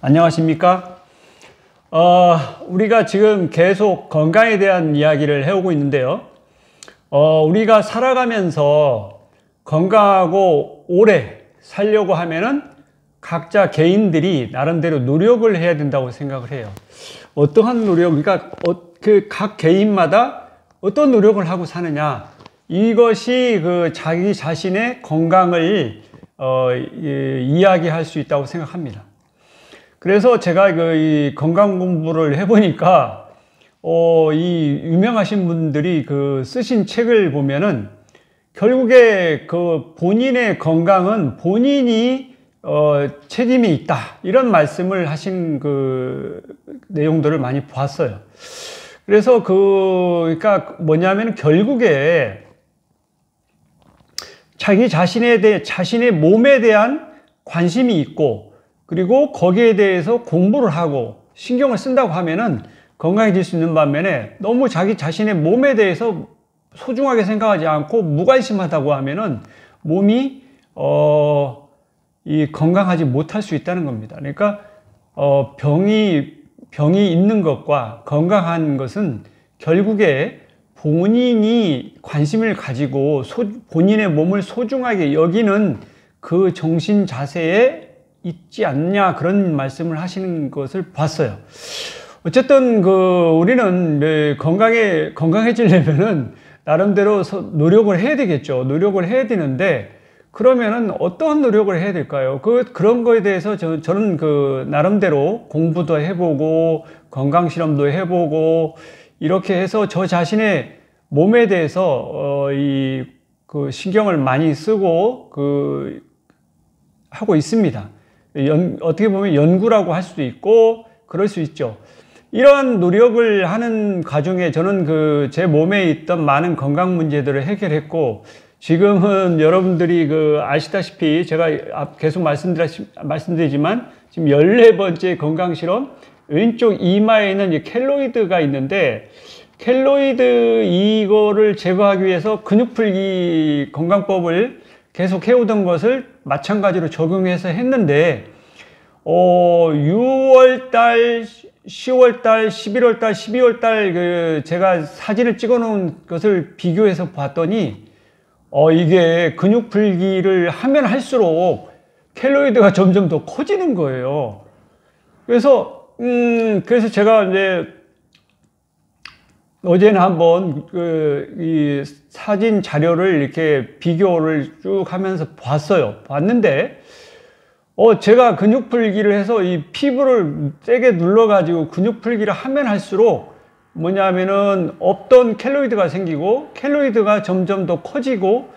안녕하십니까? 우리가 지금 계속 건강에 대한 이야기를 해오고 있는데요. 우리가 살아가면서 건강하고 오래 살려고 하면은 각자 개인들이 나름대로 노력을 해야 된다고 생각을 해요. 어떠한 노력, 그러니까 각 개인마다 어떤 노력을 하고 사느냐, 이것이 자기 자신의 건강을 이야기할 수 있다고 생각합니다. 그래서 제가 이 건강 공부를 해보니까 이 유명하신 분들이 쓰신 책을 보면은 결국에 본인의 건강은 본인이 책임이 있다, 이런 말씀을 하신 내용들을 많이 봤어요. 그래서 그러니까 뭐냐면 결국에 자기 자신의 몸에 대한 관심이 있고, 그리고 거기에 대해서 공부를 하고 신경을 쓴다고 하면은 건강해질 수 있는 반면에, 너무 자기 자신의 몸에 대해서 소중하게 생각하지 않고 무관심하다고 하면은 몸이 건강하지 못할 수 있다는 겁니다. 그러니까 병이 있는 것과 건강한 것은 결국에 본인이 관심을 가지고 본인의 몸을 소중하게 여기는 그 정신 자세에 있지 않냐, 그런 말씀을 하시는 것을 봤어요. 어쨌든 우리는 건강해지려면은 나름대로 노력을 해야 되겠죠. 노력을 해야 되는데, 그러면은 어떤 노력을 해야 될까요? 그런 거에 대해서 저는 나름대로 공부도 해보고 건강 실험도 해보고 이렇게 해서 저 자신의 몸에 대해서 신경을 많이 쓰고 하고 있습니다. 어떻게 보면 연구라고 할 수도 있고 그럴 수 있죠. 이러한 노력을 하는 과정에 저는 제 몸에 있던 많은 건강 문제들을 해결했고, 지금은 여러분들이 아시다시피 제가 계속 말씀드리지만 지금 14번째 건강 실험, 왼쪽 이마에 있는 켈로이드가 있는데, 켈로이드 이거를 제거하기 위해서 근육풀기 건강법을 계속 해오던 것을 마찬가지로 적용해서 했는데, 6월달, 10월달, 11월달, 12월달 제가 사진을 찍어 놓은 것을 비교해서 봤더니 이게 근육풀기를 하면 할수록 켈로이드가 점점 더 커지는 거예요. 그래서 제가 이제 어제는 한번 이 사진 자료를 이렇게 비교를 쭉 하면서 봤는데, 제가 근육풀기를 해서 이 피부를 세게 눌러가지고 근육풀기를 하면 할수록 뭐냐면은 없던 켈로이드가 생기고, 켈로이드가 점점 더 커지고,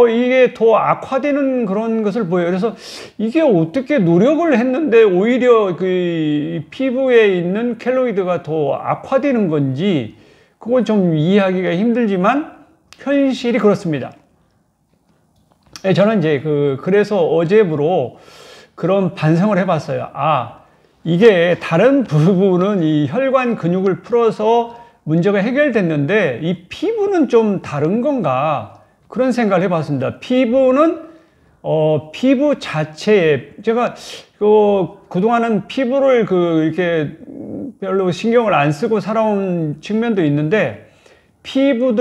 이게 더 악화되는 그런 것을 보여요. 그래서 이게 어떻게 노력을 했는데 오히려 피부에 있는 켈로이드가 더 악화되는 건지, 그건 좀 이해하기가 힘들지만 현실이 그렇습니다. 저는 이제 그래서 어제부로 그런 반성을 해봤어요. 이게 다른 부분은 이 혈관 근육을 풀어서 문제가 해결됐는데 이 피부는 좀 다른 건가, 그런 생각을 해봤습니다. 피부는 피부 자체에, 제가 그동안은 피부를 이렇게 별로 신경을 안 쓰고 살아온 측면도 있는데,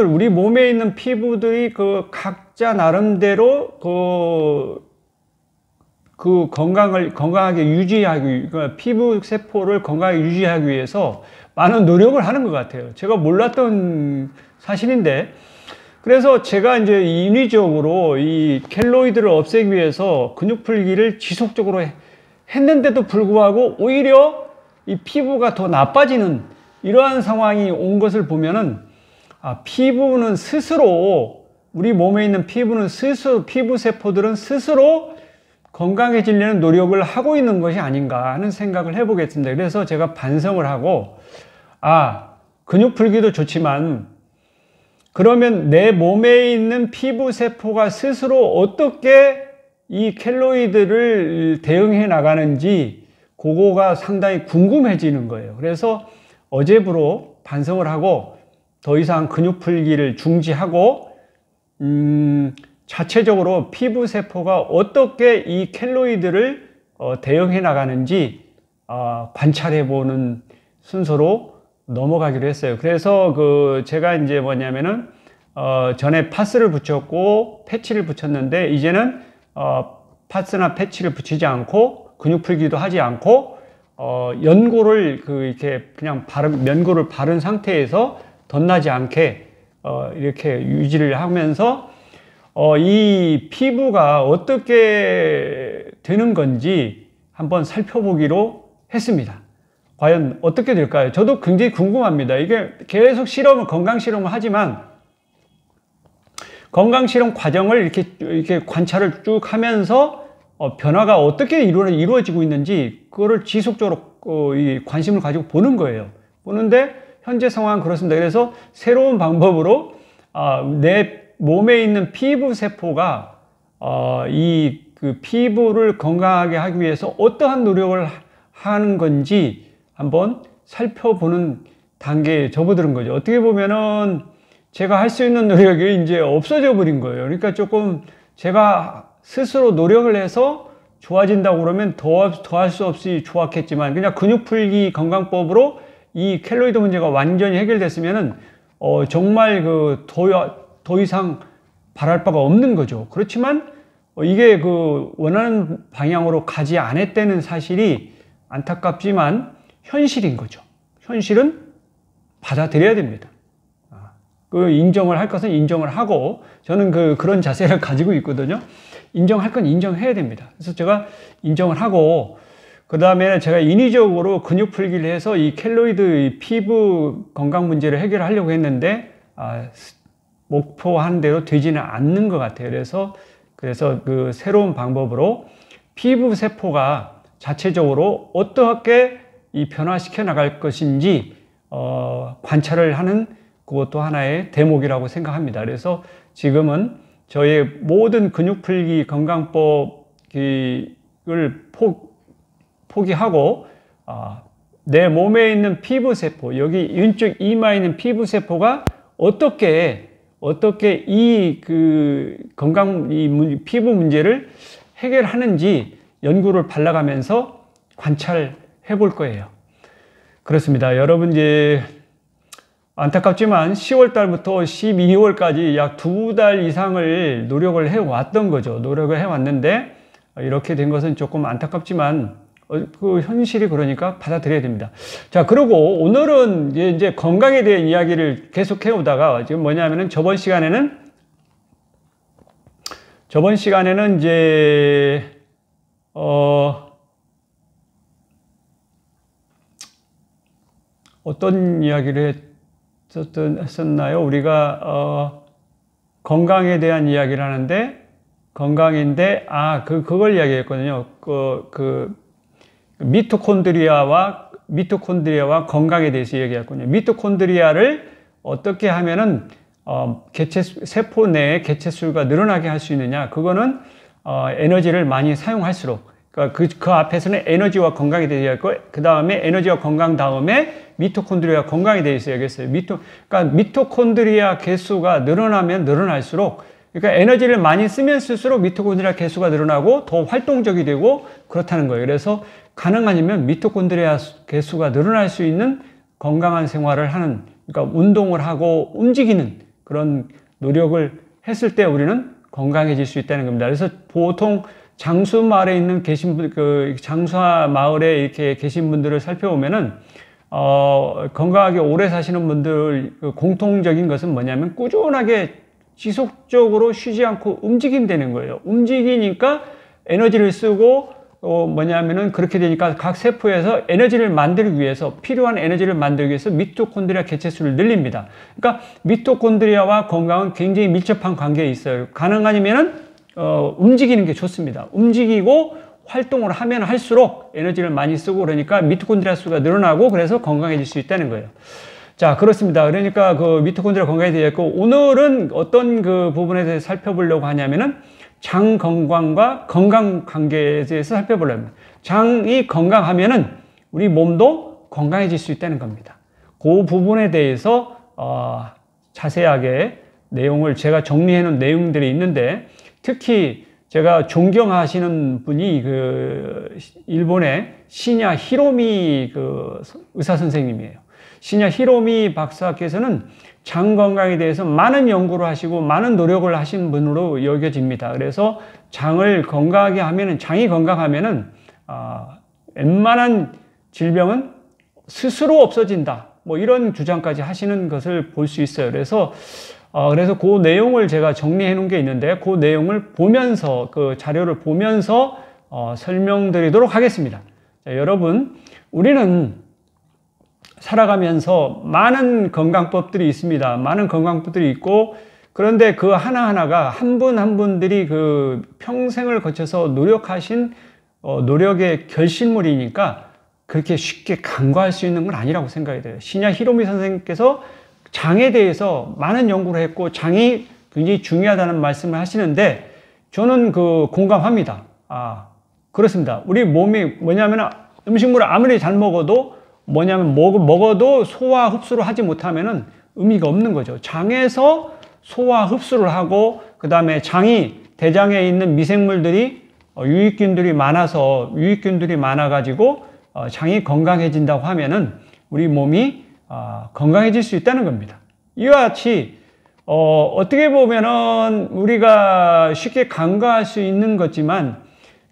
우리 몸에 있는 피부들이 각자 나름대로 건강하게 유지하기, 피부 세포를 건강하게 유지하기 위해서 많은 노력을 하는 것 같아요. 제가 몰랐던 사실인데, 그래서 제가 이제 인위적으로 이 켈로이드를 없애기 위해서 근육풀기를 지속적으로 했는데도 불구하고 오히려 이 피부가 더 나빠지는 이러한 상황이 온 것을 보면은, 피부는 스스로, 우리 몸에 있는 피부 세포들은 스스로 건강해지려는 노력을 하고 있는 것이 아닌가 하는 생각을 해보겠습니다. 그래서 제가 반성을 하고, 근육풀기도 좋지만 그러면 내 몸에 있는 피부 세포가 스스로 어떻게 이 켈로이드를 대응해 나가는지 그거가 상당히 궁금해지는 거예요. 그래서 어제부로 반성을 하고 더 이상 근육풀기를 중지하고 자체적으로 피부 세포가 어떻게 이 켈로이드를 대응해 나가는지 관찰해보는 순서로 넘어가기로 했어요. 그래서 제가 이제 뭐냐면은, 전에 파스를 붙였고, 패치를 붙였는데, 이제는, 파스나 패치를 붙이지 않고, 근육 풀기도 하지 않고, 연고를 이렇게 그냥 면고를 바른 상태에서 덧나지 않게, 이렇게 유지를 하면서, 이 피부가 어떻게 되는 건지 한번 살펴보기로 했습니다. 과연 어떻게 될까요? 저도 굉장히 궁금합니다. 이게 계속 건강 실험을 하지만, 건강 실험 과정을 이렇게 관찰을 쭉 하면서, 변화가 어떻게 이루어지고 있는지, 그거를 지속적으로, 이 관심을 가지고 보는 거예요. 보는데, 현재 상황은 그렇습니다. 그래서 새로운 방법으로, 내 몸에 있는 피부 세포가, 피부를 건강하게 하기 위해서 어떠한 노력을 하는 건지, 한번 살펴보는 단계에 접어드는 거죠. 어떻게 보면은 제가 할 수 있는 노력이 이제 없어져 버린 거예요. 그러니까 조금 제가 스스로 노력을 해서 좋아진다고 그러면 더 할 수 없이 좋았겠지만, 그냥 근육 풀기 건강법으로 이 켈로이드 문제가 완전히 해결됐으면은, 정말 더 이상 바랄 바가 없는 거죠. 그렇지만, 이게 원하는 방향으로 가지 않았다는 사실이 안타깝지만 현실인 거죠. 현실은 받아들여야 됩니다. 인정을 할 것은 인정을 하고, 저는 그런 자세를 가지고 있거든요. 인정할 건 인정해야 됩니다. 그래서 제가 인정을 하고, 그 다음에 제가 인위적으로 근육 풀기를 해서 이 켈로이드 피부 건강 문제를 해결하려고 했는데, 목표한 대로 되지는 않는 것 같아요. 그래서 새로운 방법으로 피부 세포가 자체적으로 어떻게 이 변화시켜 나갈 것인지, 관찰을 하는 그것도 하나의 대목이라고 생각합니다. 그래서 지금은 저의 모든 근육 풀기 건강법을 포기하고, 내 몸에 있는 피부 세포, 여기 왼쪽 이마에 있는 피부 세포가 어떻게 이 피부 문제를 해결하는지 연구를 발라가면서 관찰해 볼 거예요. 그렇습니다. 여러분, 이제 안타깝지만 10월 달부터 12월까지 약 2달 이상을 노력을 해왔던 거죠. 노력을 해왔는데, 이렇게 된 것은 조금 안타깝지만, 현실이 그러니까 받아들여야 됩니다. 자, 그리고 오늘은 이제 건강에 대한 이야기를 계속 해오다가, 지금 뭐냐면은 저번 시간에는 이제, 어떤 이야기를 했었나요? 우리가, 건강에 대한 이야기를 하는데, 건강인데, 그걸 이야기했거든요. 미토콘드리아와 건강에 대해서 얘기했거든요. 미토콘드리아를 어떻게 하면은, 세포 내의 개체수가 늘어나게 할 수 있느냐. 그거는, 에너지를 많이 사용할수록, 그 앞에서는 에너지와 건강에 대해서 얘기했고, 그 다음에 에너지와 건강 다음에 미토콘드리아 건강에 대해서 얘기했어요. 그러니까 미토콘드리아 개수가 늘어나면 늘어날수록, 그러니까 에너지를 많이 쓰면 쓸수록 미토콘드리아 개수가 늘어나고 더 활동적이 되고 그렇다는 거예요. 그래서 가능하면 미토콘드리아 개수가 늘어날 수 있는 건강한 생활을 하는, 그러니까 운동을 하고 움직이는 그런 노력을 했을 때 우리는 건강해질 수 있다는 겁니다. 그래서 보통 장수 마을에 장수화 마을에 이렇게 계신 분들을 살펴보면은, 건강하게 오래 사시는 분들, 공통적인 것은 뭐냐면 꾸준하게 지속적으로 쉬지 않고 움직인다는 거예요. 움직이니까 에너지를 쓰고, 뭐냐면은 그렇게 되니까 각 세포에서 에너지를 만들기 위해서, 필요한 에너지를 만들기 위해서 미토콘드리아 개체수를 늘립니다. 그러니까 미토콘드리아와 건강은 굉장히 밀접한 관계에 있어요. 가능하면은 움직이는 게 좋습니다. 움직이고 활동을 하면 할수록 에너지를 많이 쓰고, 그러니까 미토콘드리아 수가 늘어나고, 그래서 건강해질 수 있다는 거예요. 자, 그렇습니다. 그러니까 미토콘드리아 건강에 대해서, 오늘은 어떤 부분에 대해서 살펴보려고 하냐면은 장 건강과 건강 관계에 대해서 살펴보려고 합니다. 장이 건강하면은 우리 몸도 건강해질 수 있다는 겁니다. 그 부분에 대해서 자세하게 내용을 제가 정리해 놓은 내용들이 있는데, 특히 제가 존경하시는 분이 그 일본의 시냐 히로미 그 의사 선생님이에요. 시냐 히로미 박사께서는 장 건강에 대해서 많은 연구를 하시고 많은 노력을 하신 분으로 여겨집니다. 그래서 장을 건강하게 하면은, 장이 건강하면은 웬만한 질병은 스스로 없어진다. 뭐 이런 주장까지 하시는 것을 볼 수 있어요. 그래서 그 내용을 제가 정리해 놓은 게 있는데, 그 내용을 보면서, 그 자료를 보면서 설명드리도록 하겠습니다. 자, 여러분, 우리는 살아가면서 많은 건강법들이 있습니다. 많은 건강법들이 있고, 그런데 그 하나하나가 한 분 한 분들이 그 평생을 거쳐서 노력하신 노력의 결실물이니까 그렇게 쉽게 간과할 수 있는 건 아니라고 생각이 돼요. 시냐 히로미 선생님께서 장에 대해서 많은 연구를 했고 장이 굉장히 중요하다는 말씀을 하시는데 저는 그 공감합니다. 그렇습니다. 우리 몸이 뭐냐면 음식물을 아무리 잘 먹어도 뭐냐면 먹어도 소화 흡수를 하지 못하면은 의미가 없는 거죠. 장에서 소화 흡수를 하고 그 다음에 장이 대장에 있는 미생물들이 유익균들이 많아가지고 장이 건강해진다고 하면은 우리 몸이 건강해질 수 있다는 겁니다. 이와 같이 어떻게 보면은 우리가 쉽게 간과할 수 있는 거지만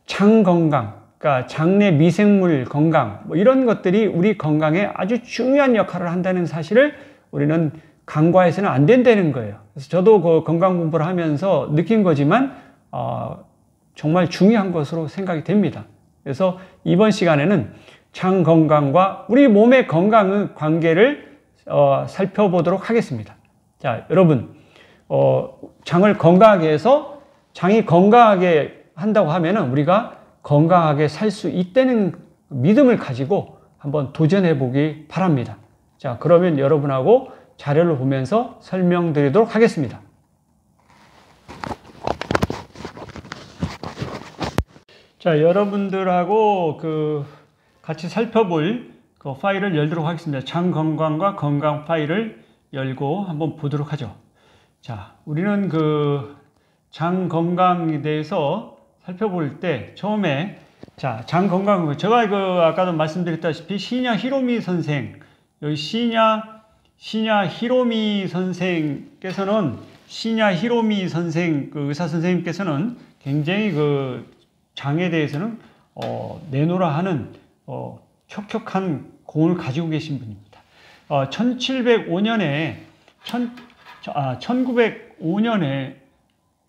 장 건강, 그러니까 장내 미생물 건강 뭐 이런 것들이 우리 건강에 아주 중요한 역할을 한다는 사실을 우리는 간과해서는 안 된다는 거예요. 그래서 저도 그 건강 공부를 하면서 느낀 거지만 정말 중요한 것으로 생각이 됩니다. 그래서 이번 시간에는 장 건강과 우리 몸의 건강의 관계를 살펴보도록 하겠습니다. 자, 여러분, 장을 건강하게 해서 장이 건강하게 한다고 하면은 우리가 건강하게 살 수 있다는 믿음을 가지고 한번 도전해 보기 바랍니다. 자, 그러면 여러분하고 자료를 보면서 설명드리도록 하겠습니다. 자, 여러분들하고 같이 살펴볼 그 파일을 열도록 하겠습니다. 장 건강과 건강 파일을 열고 한번 보도록 하죠. 자, 우리는 장 건강에 대해서 살펴볼 때 처음에 장 건강, 제가 아까도 말씀드렸다시피 시냐 히로미 선생, 여기 시냐 히로미 선생께서는 의사 선생님께서는 굉장히 장에 대해서는 내노라 하는 혁혁한 공을 가지고 계신 분입니다. 1905년에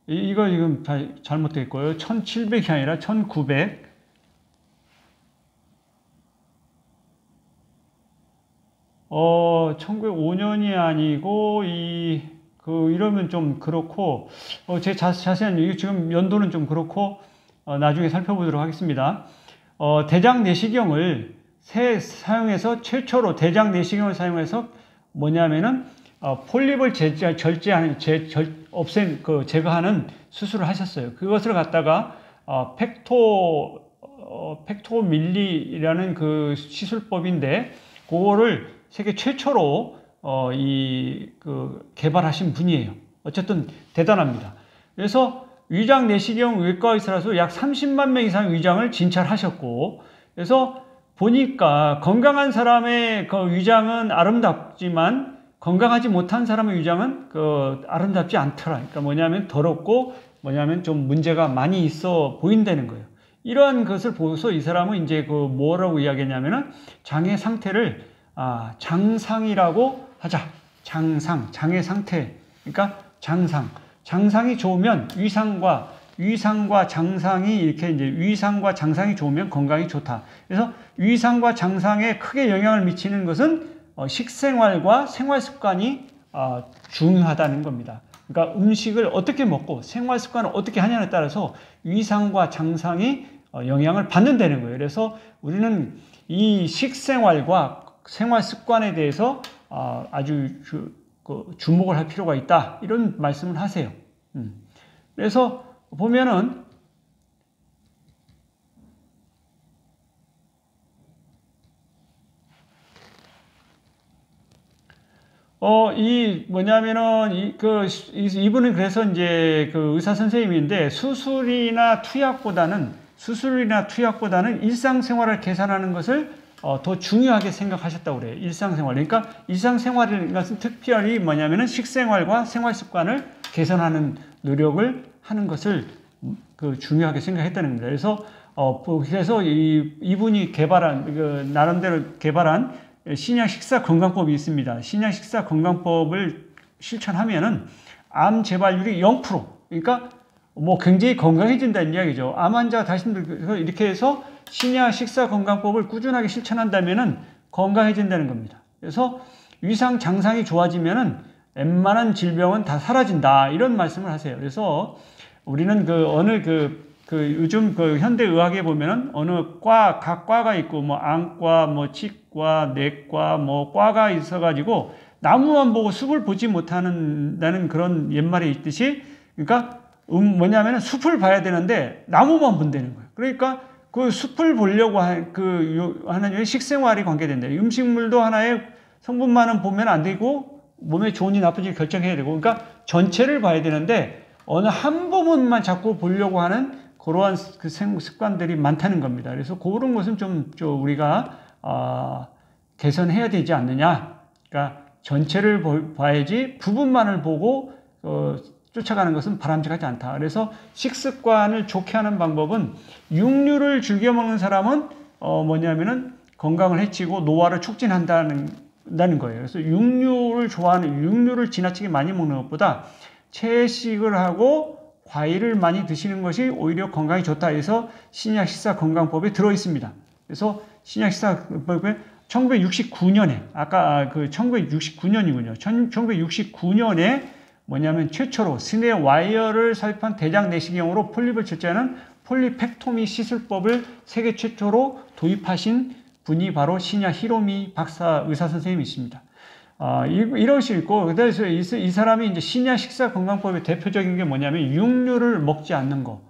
이거 지금 잘못되어 있고요. 1700이 아니라 1905년이 아니고 이러면 좀 그렇고 제 자세한 이거 지금 연도는 좀 그렇고 나중에 살펴보도록 하겠습니다. 대장 내시경을 사용해서 최초로 대장 내시경을 사용해서 뭐냐면은 폴립을 제거하는 수술을 하셨어요. 그것을 갖다가 팩토밀리라는 그 시술법인데 그거를 세계 최초로 개발하신 분이에요. 어쨌든 대단합니다. 그래서 위장 내시경 외과 의사라서 약 30만 명 이상 위장을 진찰하셨고, 그래서 보니까 건강한 사람의 위장은 아름답지만 건강하지 못한 사람의 위장은 아름답지 않더라. 그러니까 뭐냐면 더럽고 뭐냐면 좀 문제가 많이 있어 보인다는 거예요. 이러한 것을 보고서 이 사람은 이제 뭐라고 이야기했냐면은 장의 상태를 장상이라고 하자. 장의 상태. 그러니까 장상이 좋으면 위상과 장상이 이렇게 이제 위상과 장상이 좋으면 건강이 좋다. 그래서 위상과 장상에 크게 영향을 미치는 것은 식생활과 생활 습관이 중요하다는 겁니다. 그러니까 음식을 어떻게 먹고 생활 습관을 어떻게 하냐에 따라서 위상과 장상이 영향을 받는다는 거예요. 그래서 우리는 이 식생활과 생활 습관에 대해서 아주 주목을 할 필요가 있다. 이런 말씀을 하세요. 그래서 보면은 이 뭐냐면은 이분은 그래서 이제 그 의사 선생님인데 수술이나 투약보다는 일상생활을 개선하는 것을 더 중요하게 생각하셨다고 그래요. 일상생활. 그러니까 일상생활이라는 것은 특별히 뭐냐면은 식생활과 생활 습관을 개선하는 노력을 하는 것을 그 중요하게 생각했다는 겁니다. 그래서 이분이 나름대로 개발한 신약 식사 건강법이 있습니다. 신약 식사 건강법을 실천하면은 암 재발률이 0%. 그러니까 뭐 굉장히 건강해진다는 이야기죠. 암 환자 다신들 이렇게 해서 신약 식사 건강법을 꾸준하게 실천한다면은 건강해진다는 겁니다. 그래서 위상 장상이 좋아지면은 웬만한 질병은 다 사라진다. 이런 말씀을 하세요. 그래서 우리는 요즘 현대 의학에 보면은 각 과가 있고, 뭐 안과, 뭐 치과, 내과, 뭐 과가 있어가지고 나무만 보고 숲을 보지 못한다는 그런 옛말이 있듯이, 그러니까 뭐냐면은 숲을 봐야 되는데 나무만 본다는 거예요. 그러니까 그 숲을 보려고 하는 식생활이 관계된다. 음식물도 하나의 성분만은 보면 안 되고 몸에 좋은지 나쁜지 결정해야 되고, 그러니까 전체를 봐야 되는데 어느 한 부분만 자꾸 보려고 하는 그러한 그 습관들이 많다는 겁니다. 그래서 그런 것은 좀 우리가 개선해야 되지 않느냐. 그러니까 전체를 봐야지 부분만을 보고 쫓아가는 것은 바람직하지 않다. 그래서 식습관을 좋게 하는 방법은, 육류를 즐겨 먹는 사람은 뭐냐면은 건강을 해치고 노화를 촉진한다는 거예요. 그래서 육류를 지나치게 많이 먹는 것보다 채식을 하고 과일을 많이 드시는 것이 오히려 건강에 좋다 해서 신약 식사 건강법에 들어 있습니다. 그래서 신약 식사 건강법에 1969년에 1969년이군요. 1969년에 뭐냐면 최초로 스네 와이어를 삽입한 대장 내시경으로 폴립을 절제하는 폴리펙토미 시술법을 세계 최초로 도입하신 분이 바로 신야 히로미 박사 의사 선생님이십니다. 이런 것이 있고, 그래서 이 사람이 이제 신야 식사 건강법의 대표적인 게 뭐냐면 육류를 먹지 않는 거,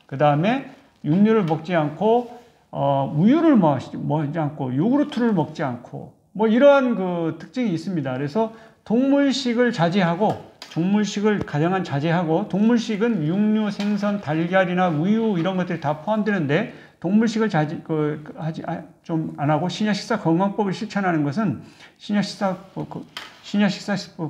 그 다음에 육류를 먹지 않고 우유를 먹지 않고 요구르트를 먹지 않고 뭐 이러한 그 특징이 있습니다. 그래서 동물식을 가능한 자제하고, 동물식은 육류, 생선, 달걀이나 우유 이런 것들이 다 포함되는데, 동물식을 좀 안 하고 신약 식사 건강법을 실천하는 것은, 신약 식사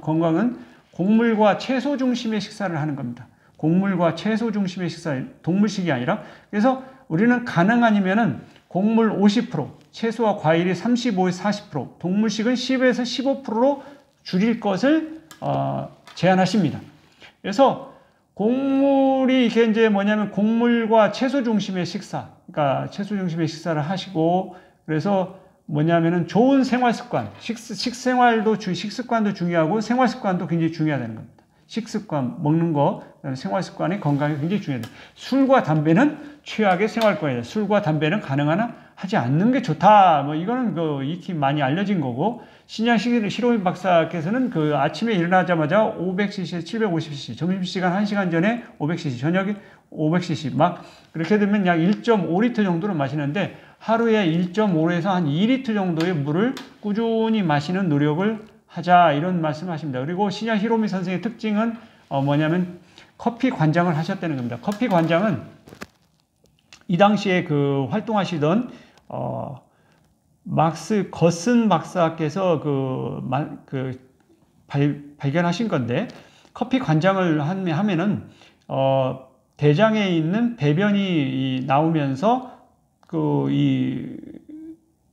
건강은 곡물과 채소 중심의 식사를 하는 겁니다. 곡물과 채소 중심의 식사, 동물식이 아니라. 그래서 우리는 가능 아니면은 곡물 50%, 채소와 과일이 35에서 40%, 동물식은 10에서 15%로 줄일 것을 제안하십니다. 그래서 곡물이 이게 이제 뭐냐면 곡물과 채소 중심의 식사, 그러니까 채소 중심의 식사를 하시고, 그래서 뭐냐면은 좋은 생활 습관, 식습관도 중요하고 생활 습관도 굉장히 중요하다는 겁니다. 식습관, 먹는 거, 생활 습관이 건강에 굉장히 중요해요. 술과 담배는 최악의 생활권이다. 술과 담배는 가능한 하지 않는 게 좋다. 뭐 이거는 익히 많이 알려진 거고, 신약 히로미 박사께서는 그 아침에 일어나자마자 500cc, 750cc, 점심시간 1시간 전에 500cc, 저녁에 500cc, 막 그렇게 되면 약 1.5리터 정도를 마시는데, 하루에 1.5에서 한 2리터 정도의 물을 꾸준히 마시는 노력을 하자, 이런 말씀을 하십니다. 그리고 신약 히로미 선생의 특징은 뭐냐면 커피 관장을 하셨다는 겁니다. 커피 관장은 이 당시에 그 활동하시던 거슨 박사께서 발견하신 건데, 커피 관장을 하면은 대장에 있는 배변이 나오면서 이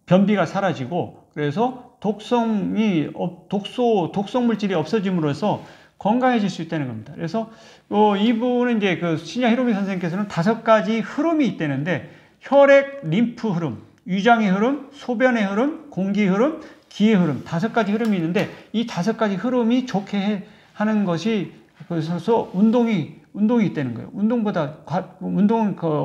변비가 사라지고, 그래서 독성 물질이 없어짐으로써 건강해질 수 있다는 겁니다. 그래서 이분은 이제 그 신야 히로미 선생님께서는 5가지 흐름이 있다는데, 혈액, 림프 흐름, 위장의 흐름, 소변의 흐름, 공기 흐름, 기의 흐름, 5가지 흐름이 있는데, 이 5가지 흐름이 좋게 하는 것이, 그래서 운동이 있다는 거예요.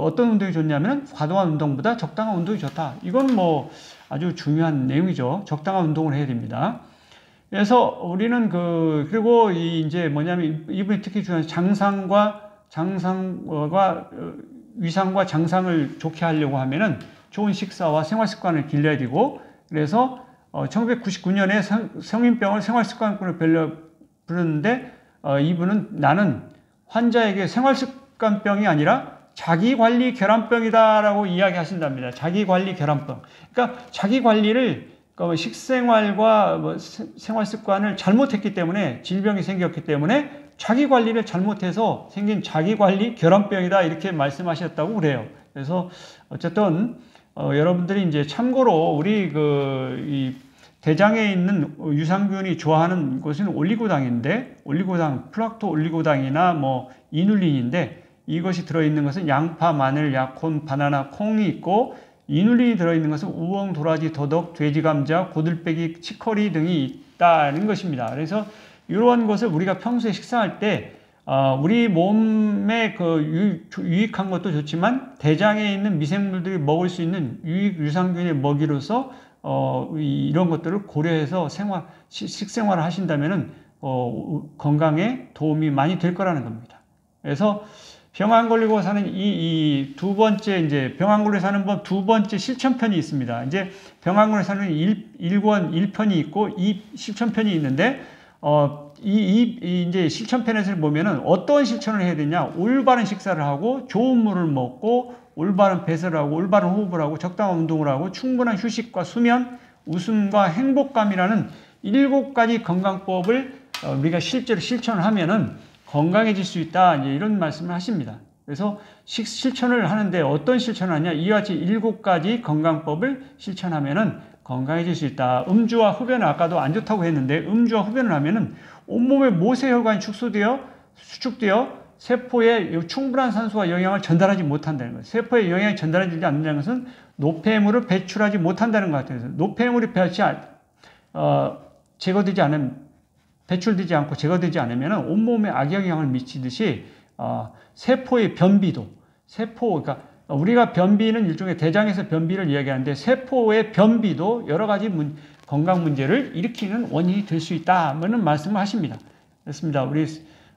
어떤 운동이 좋냐면 과도한 운동보다 적당한 운동이 좋다. 이건 뭐 아주 중요한 내용이죠. 적당한 운동을 해야 됩니다. 그래서 우리는 그리고 이제 뭐냐면 이분이 특히 중요한 위상과 장상을 좋게 하려고 하면은 좋은 식사와 생활 습관을 길러야 되고, 그래서 1999년에 성인병을 생활습관병으로 부르는데 이분은 나는 환자에게 생활습관병이 아니라 자기관리 결함병이다라고 이야기하신답니다. 자기관리 결함병. 그러니까 자기관리를 식생활과 생활습관을 잘못했기 때문에 질병이 생겼기 때문에 자기관리를 잘못해서 생긴 자기관리 결함병이다 이렇게 말씀하셨다고 그래요. 그래서 어쨌든 여러분들이 이제 참고로 우리 이 대장에 있는 유산균이 좋아하는 것은 올리고당인데 올리고당, 플락토 올리고당이나 이눌린인데 이것이 들어있는 것은 양파, 마늘, 약혼, 바나나, 콩이 있고 이눌린이 들어있는 것은 우엉, 도라지, 더덕, 돼지 감자, 고들빼기, 치커리 등이 있다는 것입니다. 그래서 이러한 것을 우리가 평소에 식사할 때 우리 몸에 유익한 것도 좋지만 대장에 있는 미생물들이 먹을 수 있는 유산균의 먹이로서 이런 것들을 고려해서 식생활을 하신다면은 건강에 도움이 많이 될 거라는 겁니다. 그래서 병 안 걸리고 사는 이 두 번째 이제 병 안 걸리고 사는 법 두 번째 실천편이 있습니다. 이제 병 안 걸리고 사는 1편이 있고 2 실천편이 있는데 이제 실천편에서 보면은 어떤 실천을 해야 되냐? 올바른 식사를 하고 좋은 물을 먹고 올바른 배설을 하고 올바른 호흡을 하고 적당한 운동을 하고 충분한 휴식과 수면, 웃음과 행복감이라는 7가지 건강법을 우리가 실제로 실천을 하면은 건강해질 수 있다. 이제 이런 말씀을 하십니다. 그래서 실천을 하는데 어떤 실천을 하냐? 이와 같이 7가지 건강법을 실천하면은 건강해질 수 있다. 음주와 흡연은 아까도 안 좋다고 했는데 음주와 흡연을 하면은 온몸의 모세혈관이 수축되어 세포에 충분한 산소와 영양을 전달하지 못한다는 거예요. 세포에 영양이 전달되지 않는다는 것은 노폐물을 배출하지 못한다는 것 같아요. 노폐물이 제거되지 않으면 배출되지 않고 제거되지 않으면 온몸에 악영향을 미치듯이 세포의 변비도 그러니까 우리가 변비는 일종의 대장에서 변비를 이야기하는데 세포의 변비도 여러 가지 건강 문제를 일으키는 원인이 될 수 있다는 말씀을 하십니다. 그렇습니다.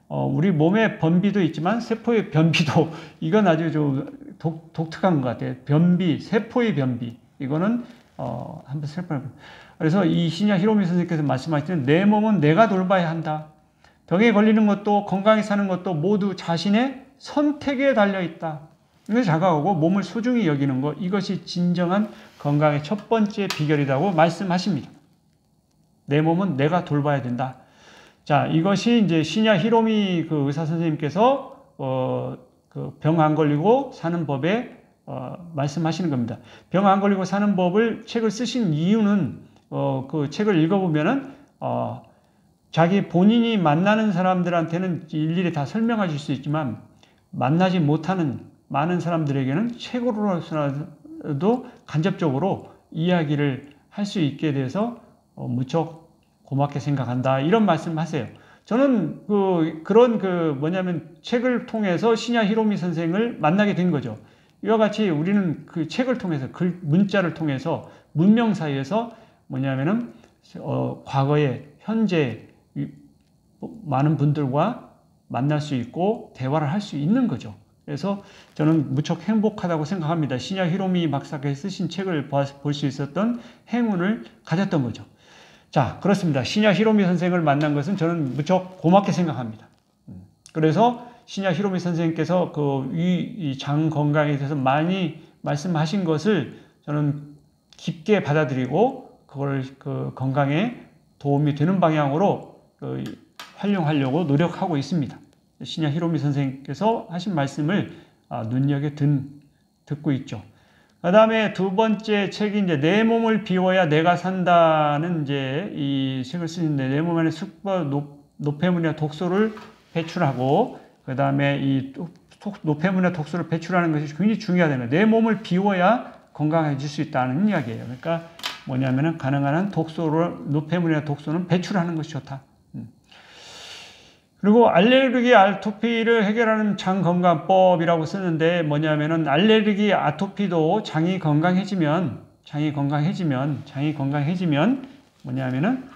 우리 몸의 변비도 있지만 세포의 변비도 이건 아주 좀 독특한 것 같아요. 변비, 세포의 변비 이거는 한번 살펴볼게요. 그래서 이 시냐 히로미 선생님께서 말씀하시는 내 몸은 내가 돌봐야 한다. 병에 걸리는 것도 건강히 사는 것도 모두 자신의 선택에 달려 있다. 이걸 자각하고 몸을 소중히 여기는 것 이것이 진정한 건강의 첫 번째 비결이라고 말씀하십니다. 내 몸은 내가 돌봐야 된다. 자, 이것이 이제 시냐 히로미 의사 선생님께서 병 안 걸리고 사는 법에 말씀하시는 겁니다. 병 안 걸리고 사는 법을 책을 쓰신 이유는 그 책을 읽어보면은 자기 본인이 만나는 사람들한테는 일일이 다 설명하실 수 있지만 만나지 못하는 많은 사람들에게는 책으로라도 간접적으로 이야기를 할 수 있게 돼서 무척 고맙게 생각한다. 이런 말씀을 하세요. 저는 뭐냐면 책을 통해서 시냐 히로미 선생을 만나게 된 거죠. 이와 같이 우리는 그 책을 통해서 문자를 통해서 문명 사이에서 뭐냐면은 과거에 현재 많은 분들과 만날 수 있고 대화를 할 수 있는 거죠. 그래서 저는 무척 행복하다고 생각합니다. 시냐 히로미 박사께서 쓰신 책을 볼 수 있었던 행운을 가졌던 거죠. 자, 그렇습니다. 시냐 히로미 선생을 만난 것은 저는 무척 고맙게 생각합니다. 그래서 시냐 히로미 선생님께서 이 장 건강에 대해서 많이 말씀하신 것을 저는 깊게 받아들이고 그걸 건강에 도움이 되는 방향으로 활용하려고 노력하고 있습니다. 시냐 히로미 선생님께서 하신 말씀을 눈여겨 듣고 있죠. 그 다음에 두 번째 책이 이제 내 몸을 비워야 내가 산다는 이제 이 책을 쓰는데 내 몸 안에 노폐물이나 독소를 배출하고 그 다음에 이 노폐물이나 독소를 배출하는 것이 굉장히 중요하다는 거예요. 내 몸을 비워야 건강해질 수 있다는 이야기예요. 그러니까 뭐냐면은 가능한 한 노폐물이나 독소는 배출하는 것이 좋다. 그리고 알레르기 아토피를 해결하는 장 건강법이라고 쓰는데 뭐냐면은 알레르기 아토피도 장이 건강해지면 뭐냐면은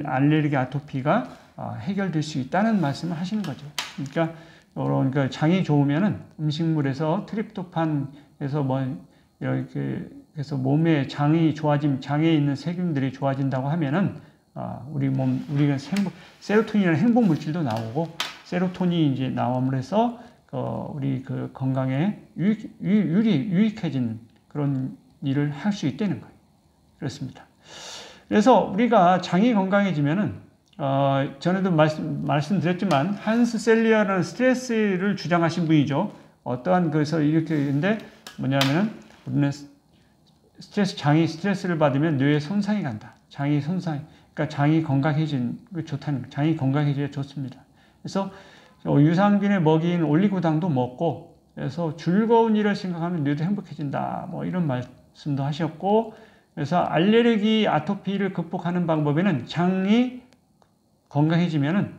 알레르기 아토피가 해결될 수 있다는 말씀을 하시는 거죠. 그러니까 장이 좋으면은 음식물에서 트립토판에서 이렇게 그래서 몸의 장이 장에 있는 세균들이 좋아진다고 하면은, 우리가 세로토닌이라는 행복 물질도 나오고, 세로토닌이 이제 나옴으로써, 우리 그 건강에 유익해진 그런 일을 할 수 있다는 거예요. 그렇습니다. 그래서 우리가 장이 건강해지면은, 전에도 말씀드렸지만, 한스 셀리아라는 스트레스를 주장하신 분이죠. 어떠한, 그래서 이렇게 있는데, 뭐냐면은, 우리는 장이 스트레스를 받으면 뇌에 손상이 간다. 장이 손상, 그러니까 장이 건강해진 게 좋다는 거예요. 장이 건강해져야 좋습니다. 그래서 유산균의 먹이인 올리고당도 먹고, 그래서 즐거운 일을 생각하면 뇌도 행복해진다. 뭐 이런 말씀도 하셨고, 그래서 알레르기, 아토피를 극복하는 방법에는 장이 건강해지면은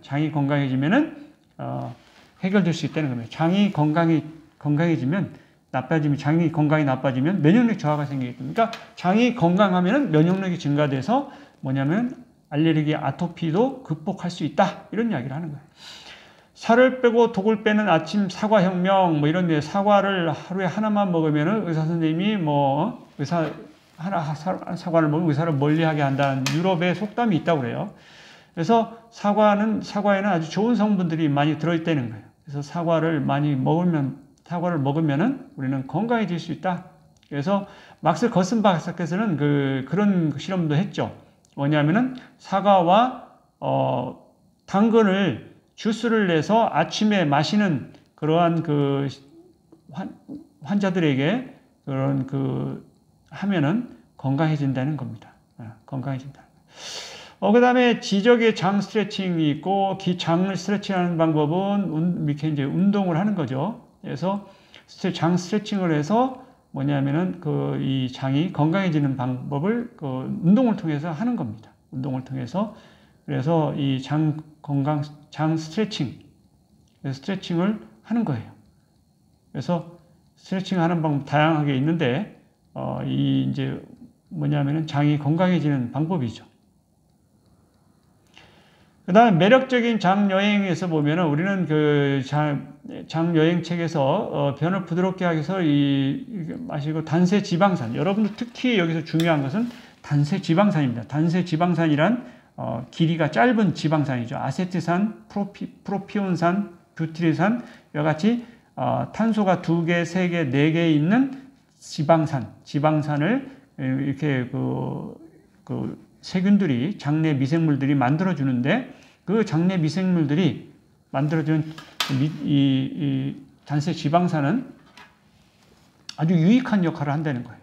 해결될 수 있다는 겁니다. 장이 건강해지면 장이 건강이 나빠지면 면역력 저하가 생기기 때문에, 그러니까 장이 건강하면은 면역력이 증가돼서 뭐냐면 알레르기, 아토피도 극복할 수 있다. 이런 이야기를 하는 거예요. 살을 빼고 독을 빼는 아침 사과혁명, 뭐 이런 데 사과를 하루에 하나만 먹으면은 의사 선생님이 사과를 먹으면 의사를 멀리하게 한다는 유럽의 속담이 있다고 그래요. 그래서 사과에는 아주 좋은 성분들이 많이 들어있다는 거예요. 그래서 사과를 먹으면은 우리는 건강해질 수 있다. 그래서 막스 거슨바크에서는 그런 실험도 했죠. 뭐냐면은 사과와 당근을 주스를 내서 아침에 마시는 그러한 환자들에게 하면은 건강해진다는 겁니다. 건강해진다. 그 다음에 지적의 장 스트레칭이 있고, 장을 스트레칭하는 방법은 이렇게 이제 운동을 하는 거죠. 그래서 장 스트레칭을 해서 뭐냐면은 이 장이 건강해지는 방법을 운동을 통해서 하는 겁니다. 운동을 통해서. 그래서 이 장 스트레칭을 하는 거예요. 그래서 스트레칭 하는 방법 다양하게 있는데, 이제 뭐냐면은 장이 건강해지는 방법이죠. 그 다음에 매력적인 장여행에서 보면은 우리는 장여행책에서 변을 부드럽게 하기 위해서 마시고 단세 지방산. 여러분들 특히 여기서 중요한 것은 단세 지방산입니다. 단세 지방산이란 길이가 짧은 지방산이죠. 아세트산, 프로피온산, 뷰티리산, 이와 같이 탄소가 2개, 3개, 4개 있는 지방산을 이렇게 세균들이, 장내 미생물들이 만들어주는데, 그 장내 미생물들이 만들어주는 이 단세 지방산은 아주 유익한 역할을 한다는 거예요.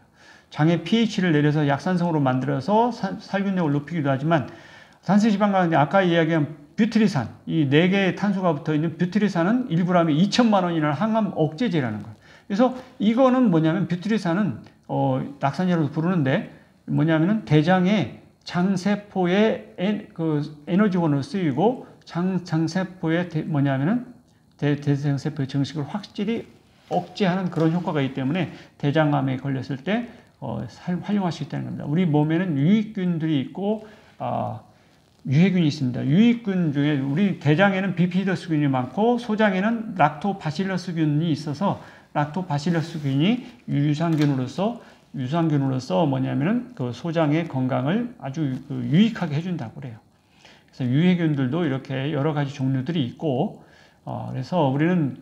장의 pH를 내려서 약산성으로 만들어서 살균력을 높이기도 하지만, 단세 지방산은 아까 이야기한 뷰티리산, 이 4개의 탄소가 붙어 있는 뷰티리산은 1g에 2천만 원이라는 항암 억제제라는 거예요. 그래서 이거는 뭐냐면, 뷰티리산은 낙산제라고 부르는데, 뭐냐면은 대장의 장세포의 에너지원으로 쓰이고, 장세포의 대장세포의 증식을 확실히 억제하는 그런 효과가 있기 때문에 대장암에 걸렸을 때 활용할 수 있다는 겁니다. 우리 몸에는 유익균들이 있고 유해균이 있습니다. 유익균 중에 우리 대장에는 비피더스균이 많고, 소장에는 락토바실러스균이 있어서, 락토바실러스균이 유산균으로서 뭐냐면은 소장의 건강을 아주 유익하게 해준다고 그래요. 그래서 유해균들도 이렇게 여러 가지 종류들이 있고, 그래서 우리는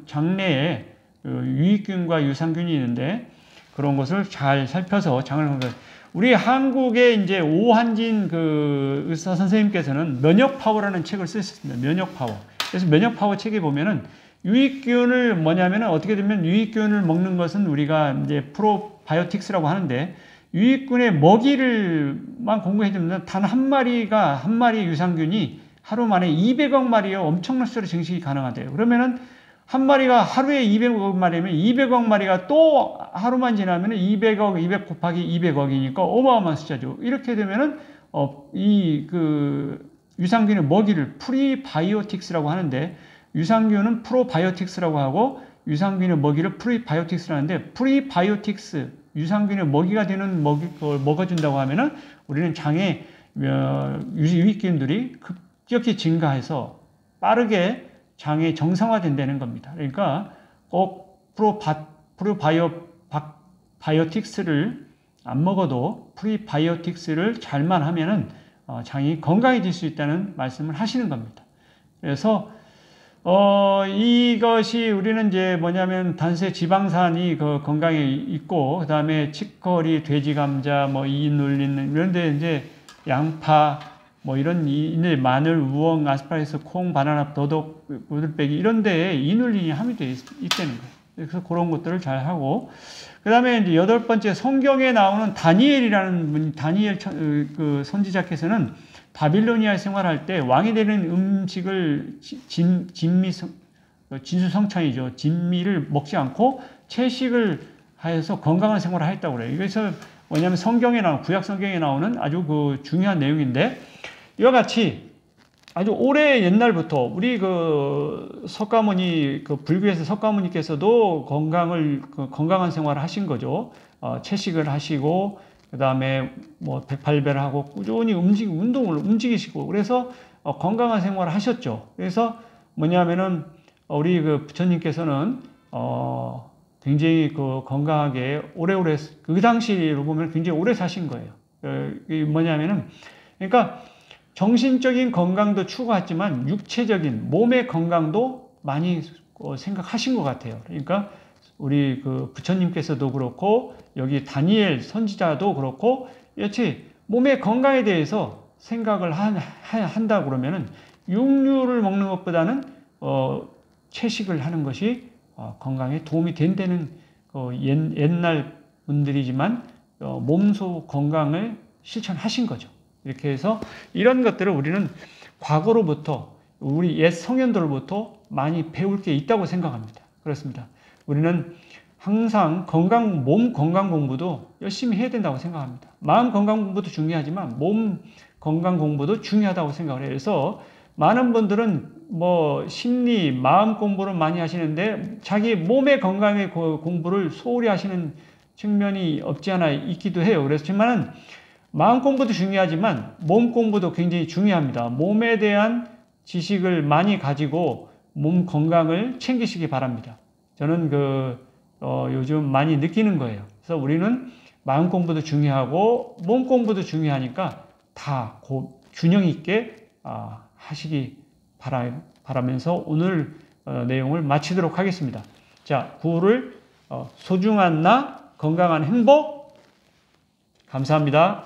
장내에 유익균과 유산균이 있는데, 그런 것을 잘 살펴서 장을 건강. 우리 한국의 이제 오한진 의사 선생님께서는 면역파워라는 책을 쓰셨습니다. 면역파워. 그래서 면역파워 책에 보면은 유익균을 뭐냐면은 어떻게 되면 유익균을 먹는 것은 우리가 이제 프로바이오틱스라고 하는데, 유익균의 먹이를만 공급해주면 단 한 마리의 유산균이 하루 만에 200억 마리의 엄청난 수로 증식이 가능하대요. 그러면은 한 마리가 하루에 200억 마리면 200억 마리가 또 하루만 지나면 200억, 200 곱하기 200억이니까 어마어마한 숫자죠. 이렇게 되면은 유산균의 먹이를 프리바이오틱스라고 하는데, 유산균은 프로바이오틱스라고 하고, 유산균의 먹이를 프리바이오틱스라고 하는데, 프리바이오틱스, 유산균의 먹이가 되는 먹이를 먹어준다고 하면은 우리는 장에 유익균들이 급격히 증가해서 빠르게 장이 정상화된다는 겁니다. 그러니까 꼭 프로바이오틱스를 안 먹어도 프리바이오틱스를 잘만 하면은 장이 건강해질 수 있다는 말씀을 하시는 겁니다. 그래서 이것이 우리는 이제 뭐냐면 단세 지방산이 그 건강에 있고, 그 다음에 치커리, 돼지 감자, 뭐 이눌린 이런데 이제 양파, 뭐 이런 마늘, 우엉, 아스파라거스, 콩, 바나나, 더덕, 우들빼기 이런 데에 이눌린이 함유되어 있다는 거예요. 그래서 그런 것들을 잘 하고, 그 다음에 이제 8번째 성경에 나오는 다니엘이라는 분, 다니엘 그 선지자께서는 바빌로니아에 생활할 때 왕이 되는 음식을 진수성찬이죠. 진미를 먹지 않고 채식을 하여서 건강한 생활을 했다고 그래요. 이것은 뭐냐면 성경에 나오는, 구약 성경에 나오는 아주 그 중요한 내용인데, 이와 같이 아주 오래 옛날부터 우리 그 석가모니, 그 불교에서 석가모니께서도 건강한 생활을 하신 거죠. 채식을 하시고, 그 다음에 뭐 108배를 하고 꾸준히 운동을 움직이시고, 그래서 건강한 생활을 하셨죠. 그래서 뭐냐면은 우리 그 부처님께서는 굉장히 그 건강하게 오래오래, 그 당시로 보면 굉장히 오래 사신 거예요. 뭐냐면은, 그러니까 정신적인 건강도 추구했지만 육체적인 몸의 건강도 많이 생각하신 것 같아요. 그러니까 우리 그 부처님께서도 그렇고, 여기 다니엘 선지자도 그렇고, 여치 몸의 건강에 대해서 생각을 한다 그러면은 육류를 먹는 것보다는 채식을 하는 것이 건강에 도움이 된다는 옛날 분들이지만 몸소 건강을 실천하신 거죠. 이렇게 해서 이런 것들을 우리는 과거로부터 우리 옛 성현들로부터 많이 배울 게 있다고 생각합니다. 그렇습니다. 우리는 항상 몸 건강 공부도 열심히 해야 된다고 생각합니다. 마음 건강 공부도 중요하지만 몸 건강 공부도 중요하다고 생각을 해요. 그래서 많은 분들은 뭐 심리, 마음 공부를 많이 하시는데 자기 몸의 건강의 공부를 소홀히 하시는 측면이 없지 않아 있기도 해요. 그렇지만은 마음 공부도 중요하지만 몸 공부도 굉장히 중요합니다. 몸에 대한 지식을 많이 가지고 몸 건강을 챙기시기 바랍니다. 저는 요즘 많이 느끼는 거예요. 그래서 우리는 마음 공부도 중요하고 몸 공부도 중요하니까 다 균형 있게 하시기 바라면서 오늘 내용을 마치도록 하겠습니다. 자, 구호를 소중한 나, 건강한 행복. 감사합니다.